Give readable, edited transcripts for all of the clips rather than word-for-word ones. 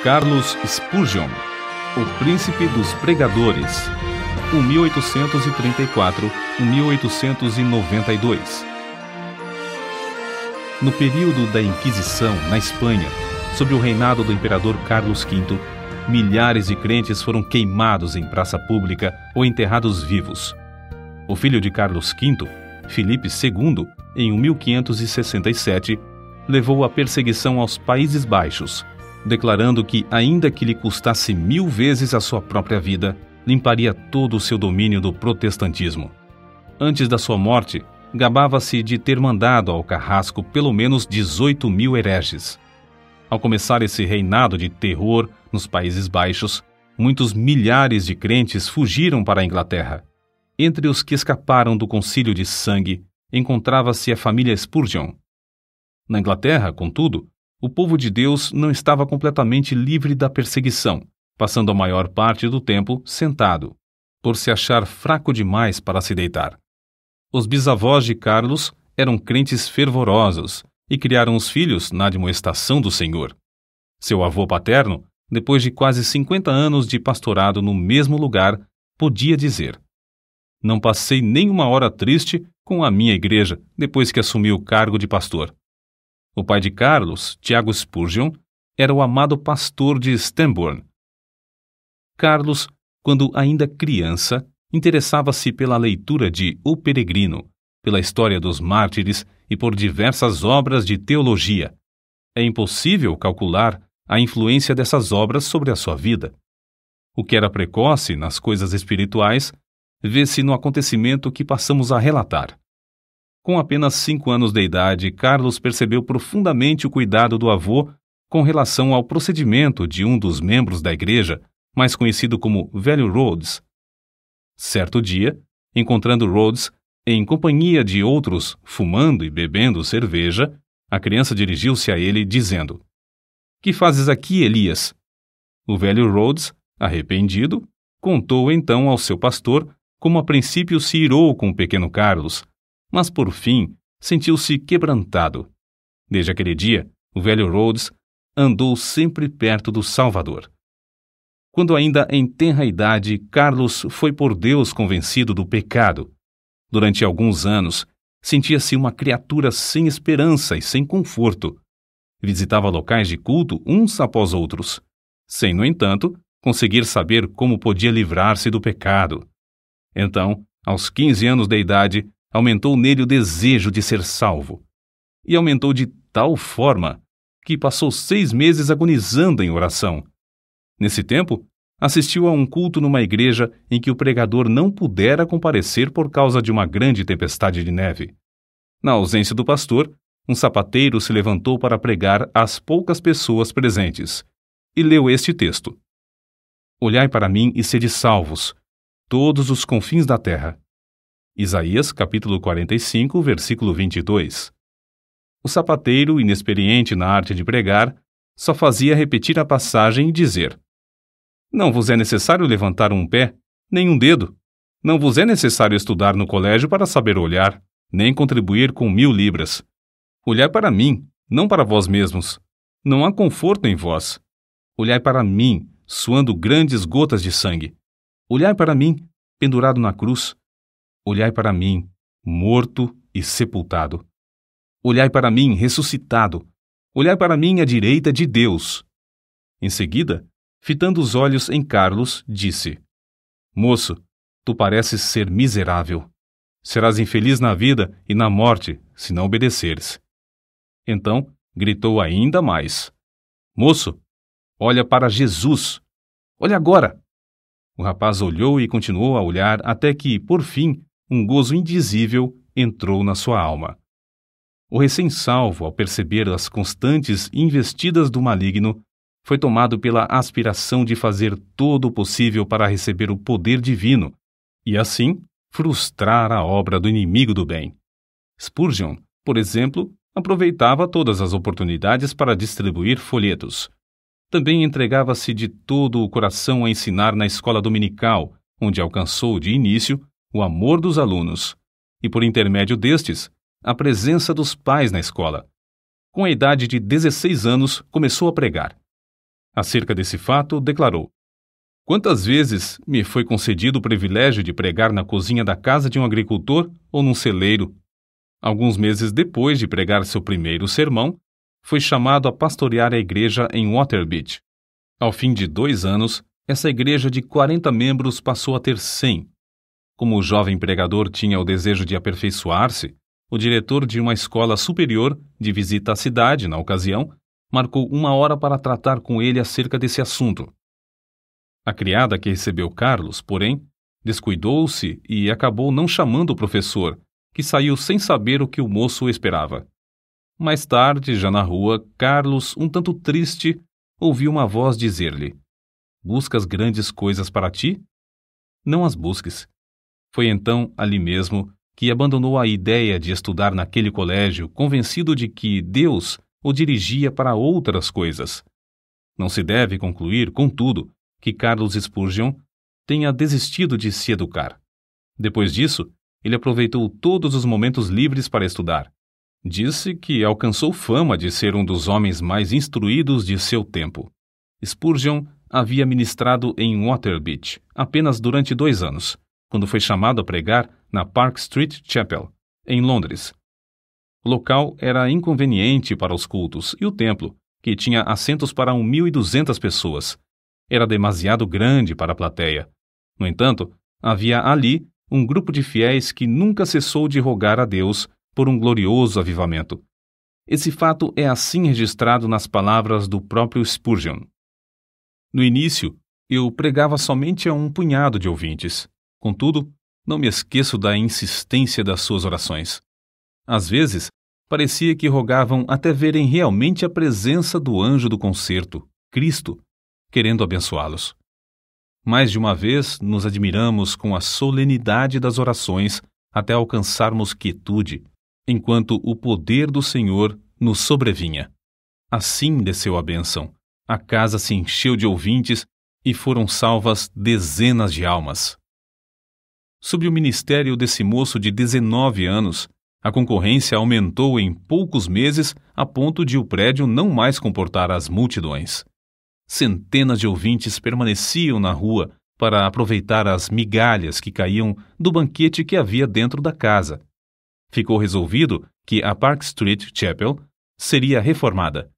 Carlos Spurgeon, o príncipe dos pregadores, 1834-1892. No período da Inquisição, na Espanha, sob o reinado do imperador Carlos V, milhares de crentes foram queimados em praça pública ou enterrados vivos. O filho de Carlos V, Filipe II, em 1567, levou a perseguição aos Países Baixos, declarando que, ainda que lhe custasse 1000 vezes a sua própria vida, limparia todo o seu domínio do protestantismo. Antes da sua morte, gabava-se de ter mandado ao carrasco pelo menos 18.000 hereges. Ao começar esse reinado de terror nos Países Baixos, muitos milhares de crentes fugiram para a Inglaterra. Entre os que escaparam do concílio de sangue, encontrava-se a família Spurgeon. Na Inglaterra, contudo, o povo de Deus não estava completamente livre da perseguição, passando a maior parte do tempo sentado, por se achar fraco demais para se deitar. Os bisavós de Carlos eram crentes fervorosos e criaram os filhos na admoestação do Senhor. Seu avô paterno, depois de quase 50 anos de pastorado no mesmo lugar, podia dizer: "Não passei nenhuma hora triste com a minha igreja depois que assumi o cargo de pastor." O pai de Carlos, Tiago Spurgeon, era o amado pastor de Stambourne. Carlos, quando ainda criança, interessava-se pela leitura de O Peregrino, pela história dos mártires e por diversas obras de teologia. É impossível calcular a influência dessas obras sobre a sua vida. O que era precoce nas coisas espirituais vê-se no acontecimento que passamos a relatar. Com apenas 5 anos de idade, Carlos percebeu profundamente o cuidado do avô com relação ao procedimento de um dos membros da igreja, mais conhecido como Velho Rhodes. Certo dia, encontrando Rhodes em companhia de outros fumando e bebendo cerveja, a criança dirigiu-se a ele dizendo: "Que fazes aqui, Elias?" O velho Rhodes, arrependido, contou então ao seu pastor como a princípio se irou com o pequeno Carlos, mas por fim sentiu-se quebrantado. Desde aquele dia, o velho Rhodes andou sempre perto do Salvador. Quando ainda em tenra idade, Carlos foi por Deus convencido do pecado. Durante alguns anos, sentia-se uma criatura sem esperança e sem conforto. Visitava locais de culto uns após outros, sem, no entanto, conseguir saber como podia livrar-se do pecado. Então, aos 15 anos de idade, aumentou nele o desejo de ser salvo. E aumentou de tal forma que passou 6 meses agonizando em oração. Nesse tempo, assistiu a um culto numa igreja em que o pregador não pudera comparecer por causa de uma grande tempestade de neve. Na ausência do pastor, um sapateiro se levantou para pregar às poucas pessoas presentes e leu este texto: "Olhai para mim e sede salvos, todos os confins da terra." Isaías, capítulo 45, versículo 22. O sapateiro, inexperiente na arte de pregar, só fazia repetir a passagem e dizer: "Não vos é necessário levantar um pé, nem um dedo. Não vos é necessário estudar no colégio para saber olhar, nem contribuir com 1000 libras. Olhai para mim, não para vós mesmos. Não há conforto em vós. Olhai para mim, suando grandes gotas de sangue. Olhai para mim, pendurado na cruz. Olhai para mim, morto e sepultado. Olhai para mim, ressuscitado. Olhai para mim à direita de Deus." Em seguida, fitando os olhos em Carlos, disse: "Moço, tu pareces ser miserável. Serás infeliz na vida e na morte, se não obedeceres." Então, gritou ainda mais: "Moço, olha para Jesus. Olha agora." O rapaz olhou e continuou a olhar até que, por fim, um gozo indizível entrou na sua alma. O recém-salvo, ao perceber as constantes investidas do maligno, foi tomado pela aspiração de fazer todo o possível para receber o poder divino e, assim, frustrar a obra do inimigo do bem. Spurgeon, por exemplo, aproveitava todas as oportunidades para distribuir folhetos. Também entregava-se de todo o coração a ensinar na escola dominical, onde alcançou, de início, o amor dos alunos, e por intermédio destes, a presença dos pais na escola. Com a idade de 16 anos, começou a pregar. Acerca desse fato, declarou: "Quantas vezes me foi concedido o privilégio de pregar na cozinha da casa de um agricultor ou num celeiro? Alguns meses depois de pregar seu primeiro sermão, foi chamado a pastorear a igreja em Waterbeach. Ao fim de 2 anos, essa igreja de 40 membros passou a ter 100. Como o jovem pregador tinha o desejo de aperfeiçoar-se, o diretor de uma escola superior, de visita à cidade na ocasião, marcou 1 hora para tratar com ele acerca desse assunto. A criada que recebeu Carlos, porém, descuidou-se e acabou não chamando o professor, que saiu sem saber o que o moço esperava. Mais tarde, já na rua, Carlos, um tanto triste, ouviu uma voz dizer-lhe: "Buscas grandes coisas para ti? Não as busques." Foi então, ali mesmo, que abandonou a ideia de estudar naquele colégio, convencido de que Deus o dirigia para outras coisas. Não se deve concluir, contudo, que Carlos Spurgeon tenha desistido de se educar. Depois disso, ele aproveitou todos os momentos livres para estudar. Disse que alcançou fama de ser um dos homens mais instruídos de seu tempo. Spurgeon havia ministrado em Waterbeach apenas durante 2 anos, quando foi chamado a pregar na Park Street Chapel, em Londres. O local era inconveniente para os cultos e o templo, que tinha assentos para 1.200 pessoas, era demasiado grande para a plateia. No entanto, havia ali um grupo de fiéis que nunca cessou de rogar a Deus por um glorioso avivamento. Esse fato é assim registrado nas palavras do próprio Spurgeon. No início, eu pregava somente a um punhado de ouvintes. Contudo, não me esqueço da insistência das suas orações. Às vezes, parecia que rogavam até verem realmente a presença do anjo do concerto, Cristo, querendo abençoá-los. Mais de uma vez nos admiramos com a solenidade das orações até alcançarmos quietude, enquanto o poder do Senhor nos sobrevinha. Assim desceu a bênção, a casa se encheu de ouvintes e foram salvas dezenas de almas. Sob o ministério desse moço de 19 anos, a concorrência aumentou em poucos meses a ponto de o prédio não mais comportar as multidões. Centenas de ouvintes permaneciam na rua para aproveitar as migalhas que caíam do banquete que havia dentro da casa. Ficou resolvido que a Park Street Chapel seria reformada.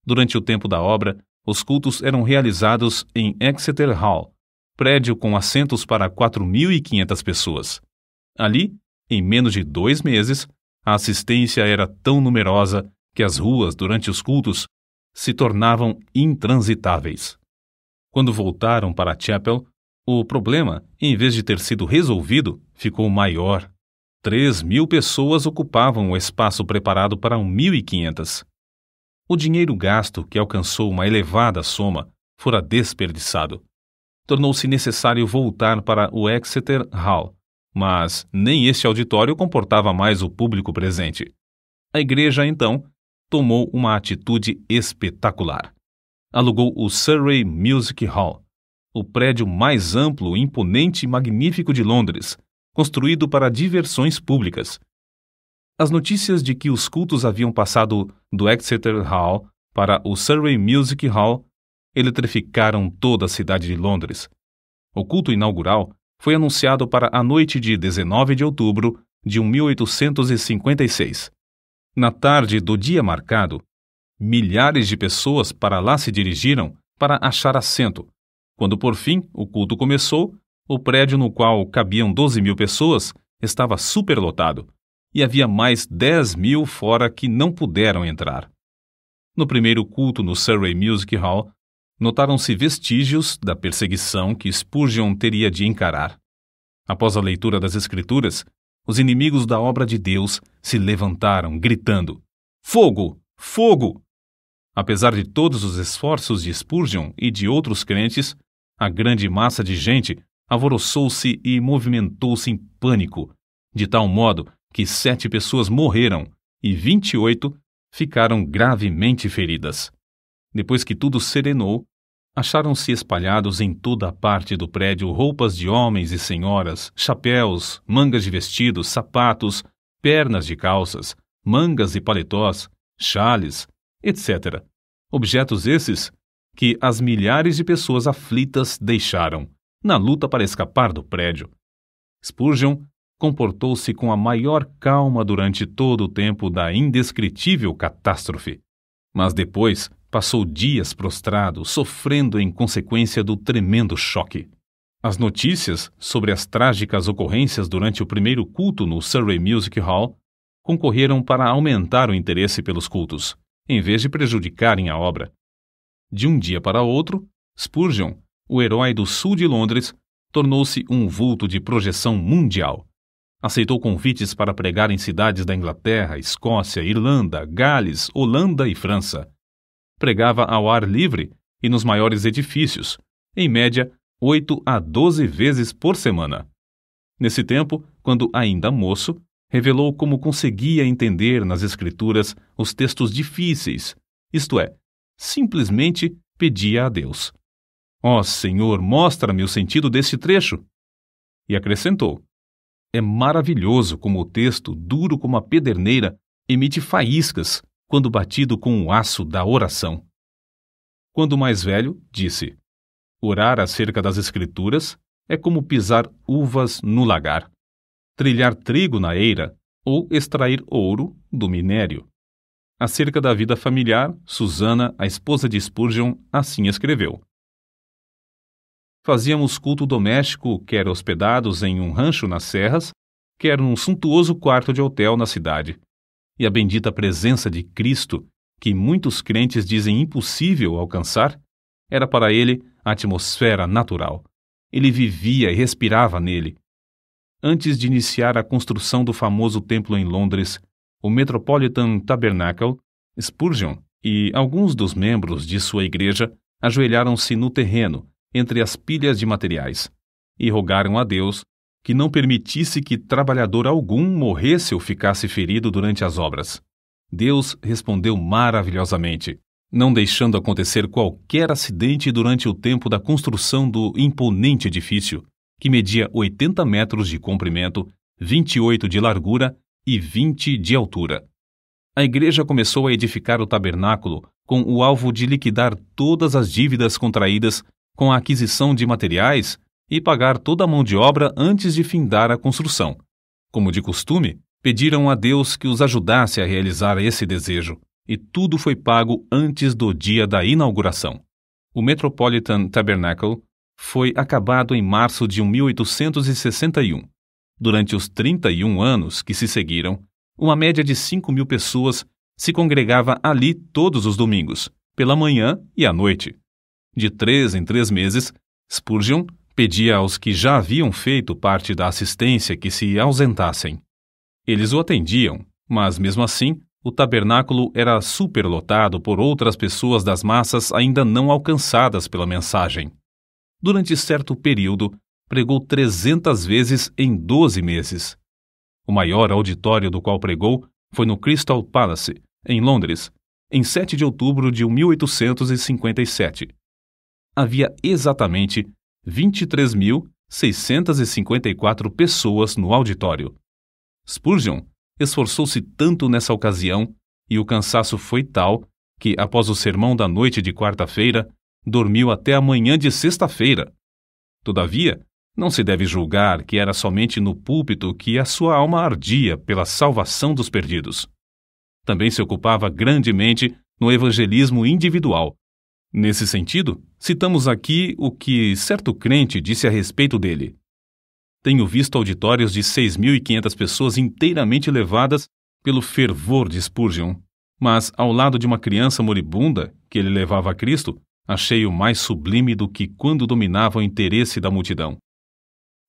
Durante o tempo da obra, os cultos eram realizados em Exeter Hall, prédio com assentos para 4.500 pessoas. Ali, em menos de 2 meses, a assistência era tão numerosa que as ruas, durante os cultos, se tornavam intransitáveis. Quando voltaram para a Chapel, o problema, em vez de ter sido resolvido, ficou maior. 3.000 pessoas ocupavam o espaço preparado para 1.500. O dinheiro gasto, que alcançou uma elevada soma, fora desperdiçado. Tornou-se necessário voltar para o Exeter Hall, mas nem este auditório comportava mais o público presente. A igreja, então, tomou uma atitude espetacular. Alugou o Surrey Music Hall, o prédio mais amplo, imponente e magnífico de Londres, construído para diversões públicas. As notícias de que os cultos haviam passado do Exeter Hall para o Surrey Music Hall eletrificaram toda a cidade de Londres. O culto inaugural foi anunciado para a noite de 19 de outubro de 1856. Na tarde do dia marcado, milhares de pessoas para lá se dirigiram para achar assento. Quando por fim o culto começou, o prédio no qual cabiam 12.000 pessoas estava superlotado e havia mais 10.000 fora que não puderam entrar. No primeiro culto no Surrey Music Hall, notaram-se vestígios da perseguição que Spurgeon teria de encarar. Após a leitura das Escrituras, os inimigos da obra de Deus se levantaram, gritando: "Fogo! Fogo!" Apesar de todos os esforços de Spurgeon e de outros crentes, a grande massa de gente alvoroçou-se e movimentou-se em pânico, de tal modo que 7 pessoas morreram e 28 ficaram gravemente feridas. Depois que tudo serenou, acharam-se espalhados em toda a parte do prédio roupas de homens e senhoras, chapéus, mangas de vestidos, sapatos, pernas de calças, mangas e paletós, chales, etc. Objetos esses que as milhares de pessoas aflitas deixaram, na luta para escapar do prédio. Spurgeon comportou-se com a maior calma durante todo o tempo da indescritível catástrofe, mas depois passou dias prostrado, sofrendo em consequência do tremendo choque. As notícias sobre as trágicas ocorrências durante o primeiro culto no Surrey Music Hall concorreram para aumentar o interesse pelos cultos, em vez de prejudicarem a obra. De um dia para outro, Spurgeon, o herói do sul de Londres, tornou-se um vulto de projeção mundial. Aceitou convites para pregar em cidades da Inglaterra, Escócia, Irlanda, Gales, Holanda e França. Pregava ao ar livre e nos maiores edifícios, em média 8 a 12 vezes por semana. Nesse tempo, quando ainda moço, revelou como conseguia entender nas Escrituras os textos difíceis, isto é, simplesmente pedia a Deus: "Ó Senhor, mostra-me o sentido deste trecho." E acrescentou: "É maravilhoso como o texto, duro como a pederneira, emite faíscas quando batido com o aço da oração." Quando mais velho, disse: "Orar acerca das Escrituras é como pisar uvas no lagar, trilhar trigo na eira ou extrair ouro do minério." Acerca da vida familiar, Susana, a esposa de Spurgeon, assim escreveu: "Fazíamos culto doméstico, quer hospedados em um rancho nas serras, quer num suntuoso quarto de hotel na cidade. E a bendita presença de Cristo, que muitos crentes dizem impossível alcançar, era para ele a atmosfera natural. Ele vivia e respirava nele. Antes de iniciar a construção do famoso templo em Londres, o Metropolitan Tabernacle, Spurgeon e alguns dos membros de sua igreja ajoelharam-se no terreno, entre as pilhas de materiais, e rogaram a Deus que não permitisse que trabalhador algum morresse ou ficasse ferido durante as obras. Deus respondeu maravilhosamente, não deixando acontecer qualquer acidente durante o tempo da construção do imponente edifício, que media 80 metros de comprimento, 28 de largura e 20 de altura. A igreja começou a edificar o tabernáculo com o alvo de liquidar todas as dívidas contraídas com a aquisição de materiais e pagar toda a mão de obra antes de findar a construção. Como de costume, pediram a Deus que os ajudasse a realizar esse desejo, e tudo foi pago antes do dia da inauguração. O Metropolitan Tabernacle foi acabado em março de 1861. Durante os 31 anos que se seguiram, uma média de 5.000 pessoas se congregava ali todos os domingos, pela manhã e à noite. De 3 em 3 meses, Spurgeon pedia aos que já haviam feito parte da assistência que se ausentassem. Eles o atendiam, mas mesmo assim, o tabernáculo era superlotado por outras pessoas das massas ainda não alcançadas pela mensagem. Durante certo período, pregou 300 vezes em 12 meses. O maior auditório do qual pregou foi no Crystal Palace, em Londres, em 7 de outubro de 1857. Havia exatamente 23.654 pessoas no auditório. Spurgeon esforçou-se tanto nessa ocasião e o cansaço foi tal que, após o sermão da noite de quarta-feira, dormiu até a manhã de sexta-feira. Todavia, não se deve julgar que era somente no púlpito que a sua alma ardia pela salvação dos perdidos. Também se ocupava grandemente no evangelismo individual. Nesse sentido, citamos aqui o que certo crente disse a respeito dele: "Tenho visto auditórios de 6.500 pessoas inteiramente levadas pelo fervor de Spurgeon, mas ao lado de uma criança moribunda que ele levava a Cristo, achei-o mais sublime do que quando dominava o interesse da multidão."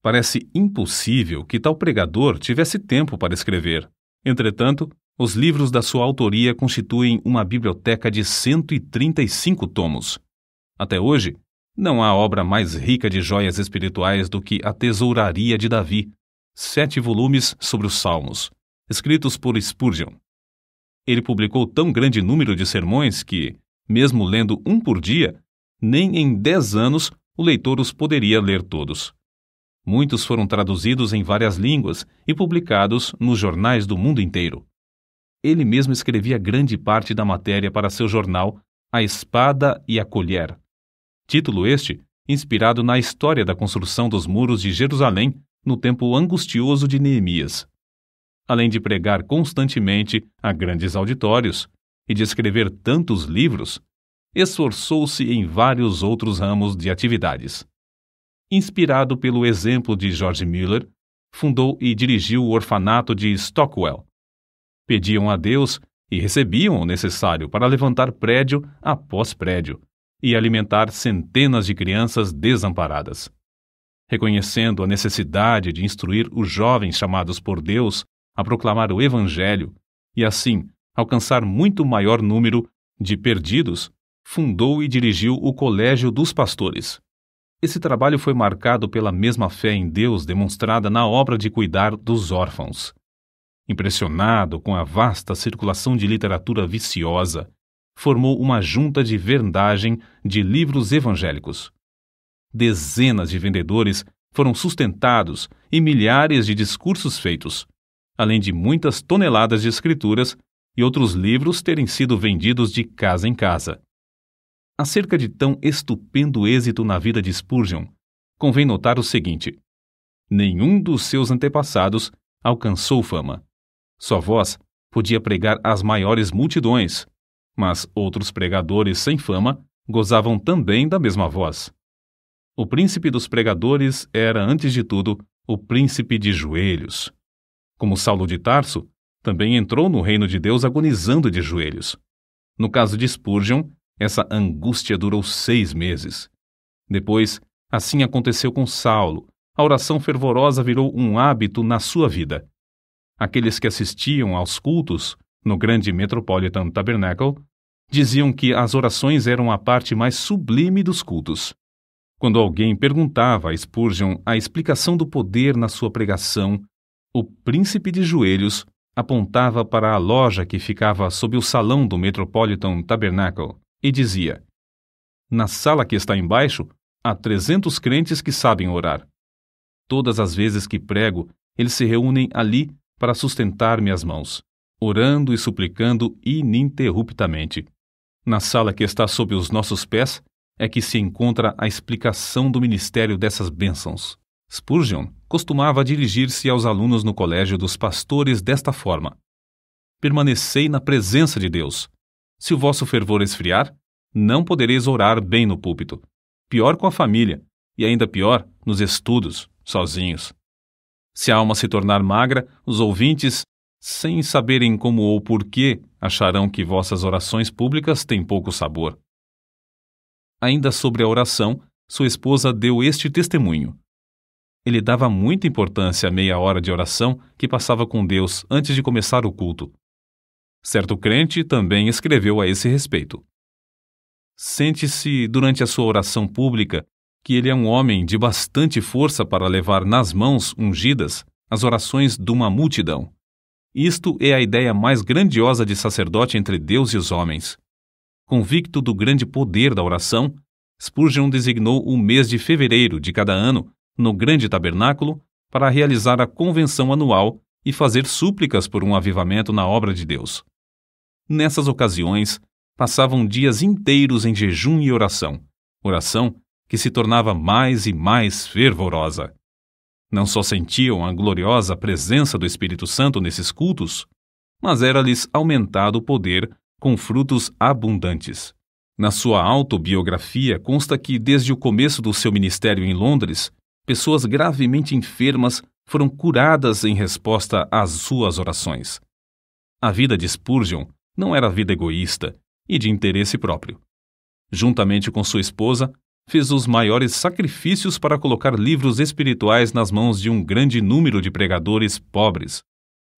Parece impossível que tal pregador tivesse tempo para escrever. Entretanto, os livros da sua autoria constituem uma biblioteca de 135 tomos. Até hoje, não há obra mais rica de joias espirituais do que A Tesouraria de Davi, 7 volumes sobre os Salmos, escritos por Spurgeon. Ele publicou tão grande número de sermões que, mesmo lendo um por dia, nem em 10 anos o leitor os poderia ler todos. Muitos foram traduzidos em várias línguas e publicados nos jornais do mundo inteiro. Ele mesmo escrevia grande parte da matéria para seu jornal A Espada e a Colher. Título este inspirado na história da construção dos muros de Jerusalém no tempo angustioso de Neemias. Além de pregar constantemente a grandes auditórios e de escrever tantos livros, esforçou-se em vários outros ramos de atividades. Inspirado pelo exemplo de George Mueller, fundou e dirigiu o orfanato de Stockwell. Pediam a Deus e recebiam o necessário para levantar prédio após prédio e alimentar centenas de crianças desamparadas. Reconhecendo a necessidade de instruir os jovens chamados por Deus a proclamar o Evangelho e, assim, alcançar muito maior número de perdidos, fundou e dirigiu o Colégio dos Pastores. Esse trabalho foi marcado pela mesma fé em Deus demonstrada na obra de cuidar dos órfãos. Impressionado com a vasta circulação de literatura viciosa, formou uma junta de vendagem de livros evangélicos. Dezenas de vendedores foram sustentados e milhares de discursos feitos, além de muitas toneladas de escrituras e outros livros terem sido vendidos de casa em casa. Acerca de tão estupendo êxito na vida de Spurgeon, convém notar o seguinte: nenhum dos seus antepassados alcançou fama. Sua voz podia pregar às maiores multidões, mas outros pregadores sem fama gozavam também da mesma voz. O príncipe dos pregadores era, antes de tudo, o príncipe de joelhos. Como Saulo de Tarso, também entrou no reino de Deus agonizando de joelhos. No caso de Spurgeon, essa angústia durou 6 meses. Depois, assim aconteceu com Saulo. A oração fervorosa virou um hábito na sua vida. Aqueles que assistiam aos cultos no grande Metropolitan Tabernacle diziam que as orações eram a parte mais sublime dos cultos. Quando alguém perguntava a Spurgeon a explicação do poder na sua pregação, o príncipe de joelhos apontava para a loja que ficava sob o salão do Metropolitan Tabernacle e dizia: na sala que está embaixo, há 300 crentes que sabem orar. Todas as vezes que prego, eles se reúnem ali para sustentar-me as mãos, orando e suplicando ininterruptamente. Na sala que está sob os nossos pés é que se encontra a explicação do ministério dessas bênçãos. Spurgeon costumava dirigir-se aos alunos no colégio dos pastores desta forma: permanecei na presença de Deus. Se o vosso fervor esfriar, não podereis orar bem no púlpito. Pior com a família, e ainda pior nos estudos, sozinhos. Se a alma se tornar magra, os ouvintes, sem saberem como ou porquê, acharão que vossas orações públicas têm pouco sabor. Ainda sobre a oração, sua esposa deu este testemunho: ele dava muita importância à meia hora de oração que passava com Deus antes de começar o culto. Certo crente também escreveu a esse respeito: sente-se durante a sua oração pública que ele é um homem de bastante força para levar nas mãos ungidas as orações de uma multidão. Isto é a ideia mais grandiosa de sacerdote entre Deus e os homens. Convicto do grande poder da oração, Spurgeon designou o mês de fevereiro de cada ano no grande tabernáculo para realizar a convenção anual e fazer súplicas por um avivamento na obra de Deus. Nessas ocasiões, passavam dias inteiros em jejum e oração que se tornava mais e mais fervorosa. Não só sentiam a gloriosa presença do Espírito Santo nesses cultos, mas era-lhes aumentado o poder com frutos abundantes. Na sua autobiografia consta que, desde o começo do seu ministério em Londres, pessoas gravemente enfermas foram curadas em resposta às suas orações. A vida de Spurgeon não era vida egoísta e de interesse próprio. Juntamente com sua esposa, fez os maiores sacrifícios para colocar livros espirituais nas mãos de um grande número de pregadores pobres,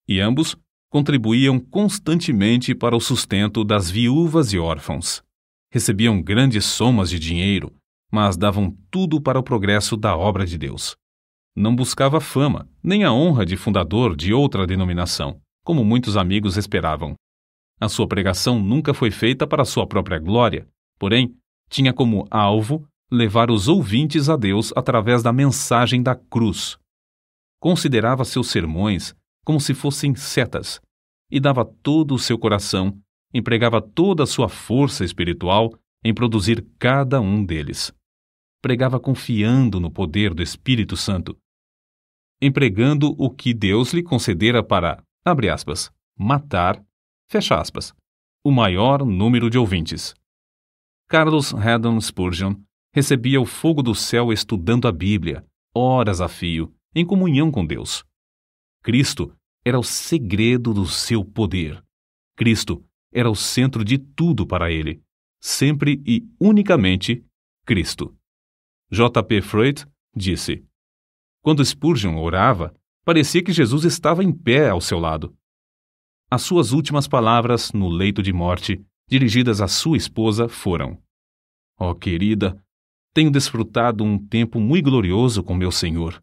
e ambos contribuíam constantemente para o sustento das viúvas e órfãos. Recebiam grandes somas de dinheiro, mas davam tudo para o progresso da obra de Deus. Não buscava fama, nem a honra de fundador de outra denominação, como muitos amigos esperavam. A sua pregação nunca foi feita para sua própria glória, porém, tinha como alvo levar os ouvintes a Deus através da mensagem da cruz. Considerava seus sermões como se fossem setas e dava todo o seu coração empregava toda a sua força espiritual em produzir cada um deles. Pregava confiando no poder do Espírito Santo, empregando o que Deus lhe concedera para, abre aspas, matar, fecha aspas, o maior número de ouvintes. Charles Haddon Spurgeon recebia o fogo do céu estudando a Bíblia, horas a fio, em comunhão com Deus. Cristo era o segredo do seu poder. Cristo era o centro de tudo para ele. Sempre e unicamente Cristo. J.P. Freud disse: quando Spurgeon orava, parecia que Jesus estava em pé ao seu lado. As suas últimas palavras no leito de morte, dirigidas à sua esposa, foram: ó querida, tenho desfrutado um tempo muito glorioso com meu Senhor.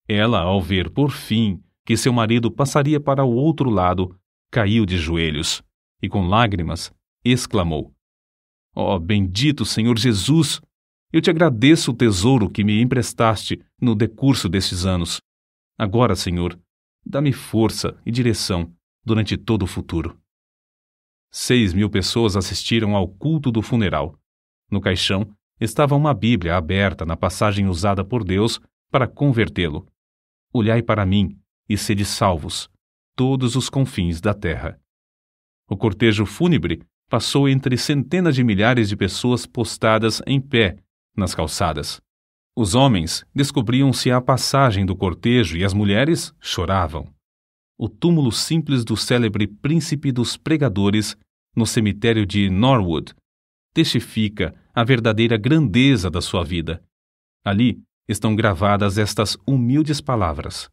Ela, ao ver, por fim, que seu marido passaria para o outro lado, caiu de joelhos e, com lágrimas, exclamou: ó bendito Senhor Jesus! Eu te agradeço o tesouro que me emprestaste no decurso destes anos. Agora, Senhor, dá-me força e direção durante todo o futuro. 6.000 pessoas assistiram ao culto do funeral. No caixão estava uma Bíblia aberta na passagem usada por Deus para convertê-lo. Olhai para mim e sede salvos, todos os confins da terra. O cortejo fúnebre passou entre centenas de milhares de pessoas postadas em pé nas calçadas. Os homens descobriam-se à passagem do cortejo e as mulheres choravam. O túmulo simples do célebre príncipe dos pregadores no cemitério de Norwood testifica a verdadeira grandeza da sua vida. Ali estão gravadas estas humildes palavras: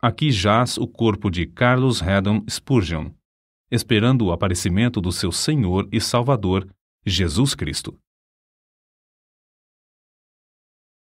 aqui jaz o corpo de Charles Haddon Spurgeon, esperando o aparecimento do seu Senhor e Salvador, Jesus Cristo.